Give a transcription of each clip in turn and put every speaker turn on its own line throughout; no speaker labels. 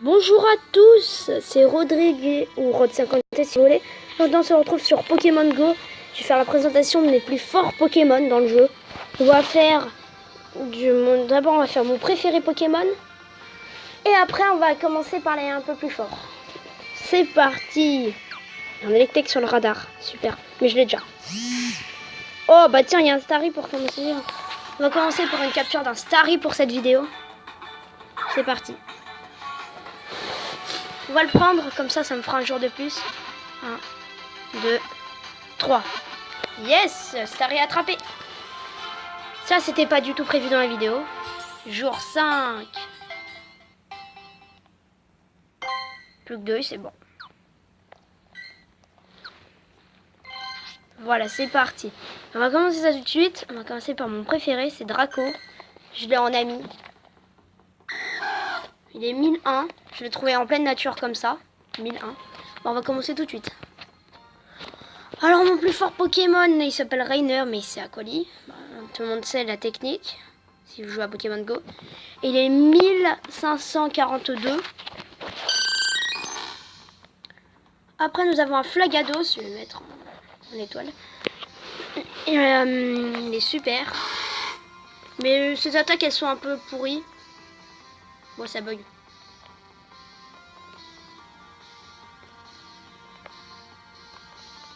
Bonjour à tous, c'est Rodrigue ou Rod50 si vous voulez. Maintenant on se retrouve sur Pokémon Go. Je vais faire la présentation de mes plus forts Pokémon dans le jeu. On va faire d'abord on va faire mon préféré Pokémon. Et après on va commencer par les un peu plus forts. C'est parti. Un Electek sur le radar, super, mais je l'ai déjà. Oh bah tiens, il y a un Starry pour commencer. On va commencer par une capture d'un Starry pour cette vidéo. C'est parti. On va le prendre, comme ça me fera un jour de plus. 1, 2, 3. Yes, Starry attrapé. Ça, c'était pas du tout prévu dans la vidéo. Jour 5. Plus que 2, c'est bon. Voilà, c'est parti. On va commencer ça tout de suite. On va commencer par mon préféré, c'est Draco. Je l'ai en ami. Il est 1001. Je l'ai trouvé en pleine nature comme ça. 1001. Bon, on va commencer tout de suite. Alors, mon plus fort Pokémon, il s'appelle Rainer, mais c'est Aquali. Tout le monde sait la technique, si vous jouez à Pokémon Go. Et il est 1542. Après, nous avons un Flagados, je vais le mettre en étoile. Et, il est super. Mais ces attaques, elles sont un peu pourries. Bon, ça bug.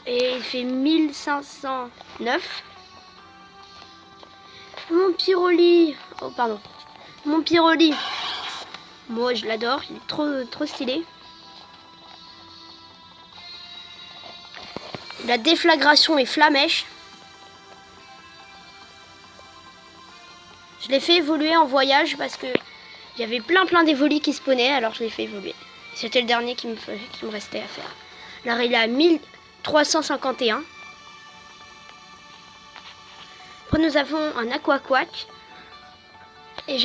Et il fait 1509. Mon Pyroli. Oh, pardon. Mon Pyroli. Moi, je l'adore. Il est trop stylé. La déflagration et flamèche. Je l'ai fait évoluer en voyage parce que il y avait plein d'évolis qui spawnaient, alors je l'ai fait évoluer. C'était le dernier qui me restait à faire. Alors il est à 1351. Après nous avons un Aquaquack. Et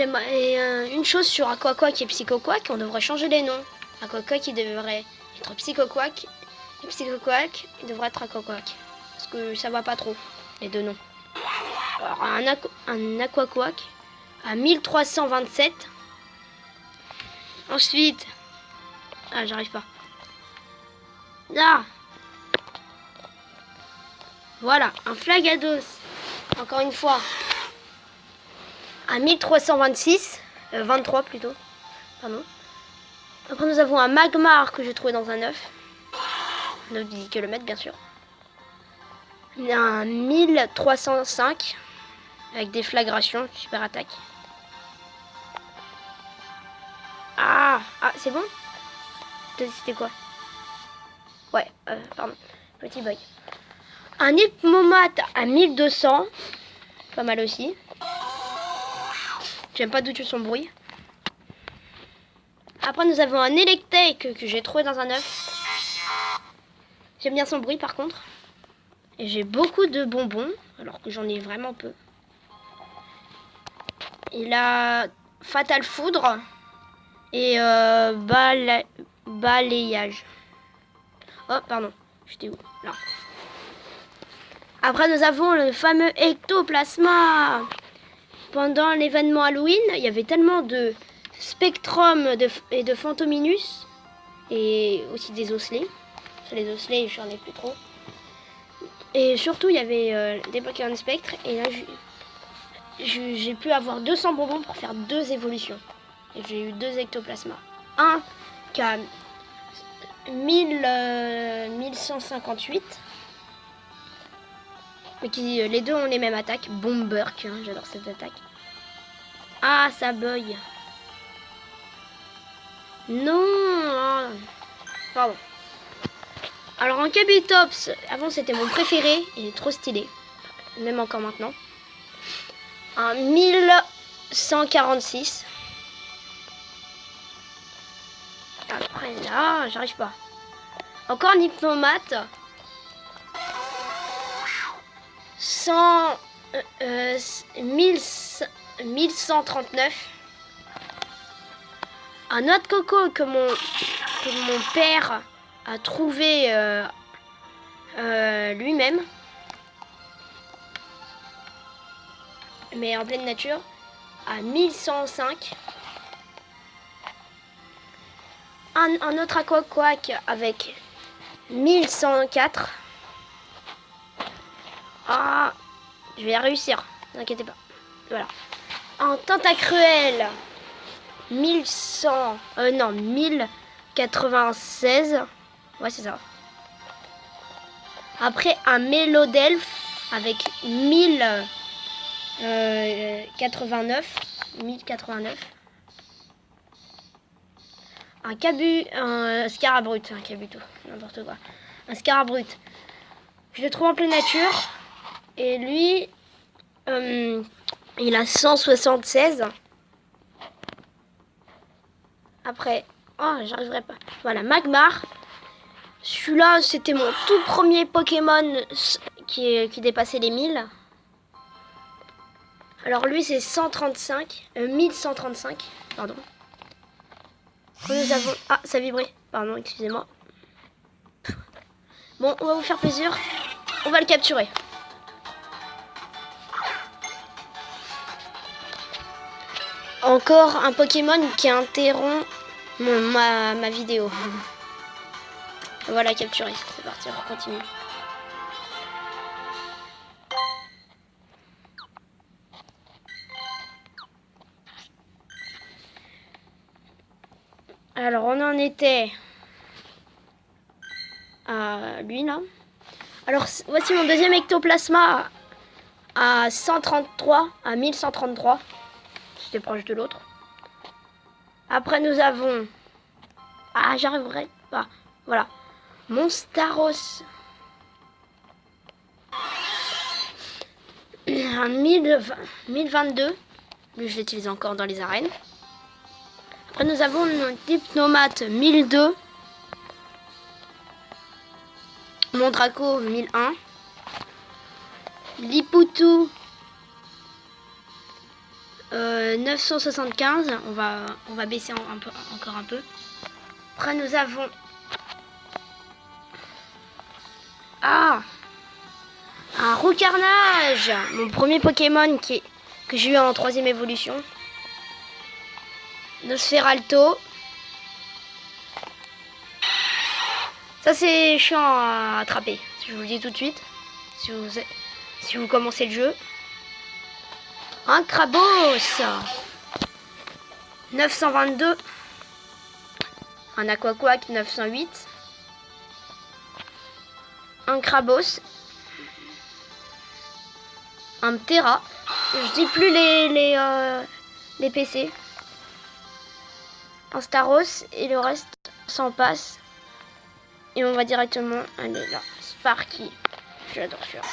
une chose sur Aquaquack et Psychoquack, on devrait changer les noms. Aquaquack il devrait être Psychoquack. Et Psychoquack il devrait être Aquaquack. Parce que ça va pas trop, les deux noms. Alors un Aquaquack à 1327. Ensuite... Ah, j'arrive pas. Ah. Voilà, un Flagados. Encore une fois. À 1326. 23 plutôt. Pardon. Après nous avons un Magmar que j'ai trouvé dans un œuf. 9 km bien sûr. Il y a un 1305. Avec des flagrations, super attaque. Ah, c'est bon? C'était quoi? Ouais, pardon. Petit bug. Un Hypnomate à 1200. Pas mal aussi. J'aime pas du tout son bruit. Après, nous avons un Electek que j'ai trouvé dans un œuf. J'aime bien son bruit par contre. Et j'ai beaucoup de bonbons, alors que j'en ai vraiment peu. Il a Fatal Foudre et balayage. Oh, pardon. J'étais où? Là. Après, nous avons le fameux Ectoplasma. Pendant l'événement Halloween, il y avait tellement de Spectrum et de Fantominus. Et aussi des osselets. Sur les osselets, j'en ai plus trop. Et surtout, il y avait des Pokémon Spectre. Et là, j'ai pu avoir 200 bonbons pour faire 2 évolutions. Et j'ai eu 2 ectoplasmas. Un qui a 1158. Mais qui, les deux ont les mêmes attaques. Bomberk, hein, j'adore cette attaque. Ah, ça bug. Non. Pardon. Alors en Kabutops, avant c'était mon préféré. Il est trop stylé. Même encore maintenant. Un 1146. Après là, j'arrive pas. Encore un Hypnomate. 1139. Un noix de coco que mon père a trouvé lui-même. Mais en pleine nature. À 1105. un autre Aqua Quack avec 1104. Ah, je vais réussir, ne vous inquiétez pas. Voilà. En Tentacruel, 1100, non, 1096. Ouais, c'est ça. Après, un Mélodelphe avec 1089. Un Scarabrut, un Kabuto, n'importe quoi. Un Scarabrut. Je le trouve en pleine nature. Et lui, il a 176. Après, oh, j'arriverai pas. Voilà, Magmar. Celui-là, c'était mon tout premier Pokémon qui dépassait les 1000. Alors lui, c'est 1135, pardon. Nous avons... Ah, ça vibrait. Pardon, excusez-moi. Bon, on va vous faire plaisir. On va le capturer. Encore un Pokémon qui interrompt ma vidéo. Voilà, capturé. C'est parti, on continue. Alors, on en était à lui, là. Alors, voici mon deuxième ectoplasma à 133, à 1133. C'était proche de l'autre. Après, nous avons... Ah, j'arriverai pas. Voilà. Monstaros. Un 1022. Lui, je l'utilise encore dans les arènes. Après, nous avons notre Hypnomate 1002. Mon Draco 1001. Lipoutou 975. On va baisser encore un peu. Après, nous avons... Ah, un Roucarnage. Mon premier Pokémon que j'ai eu en 3e évolution. Nosferalto. Ça, c'est chiant à attraper, je vous le dis tout de suite, si vous commencez le jeu. Un Crabos 922. Un Aqua Quack 908. Un Crabos. Un Ptera. Je dis plus les PC. Un Staros et le reste s'en passe. Et on va directement aller là. Sparky. J'adore celui-là.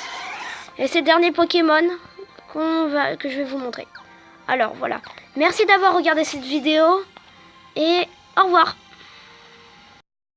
Et c'est le dernier Pokémon que je vais vous montrer. Alors voilà. Merci d'avoir regardé cette vidéo. Et au revoir.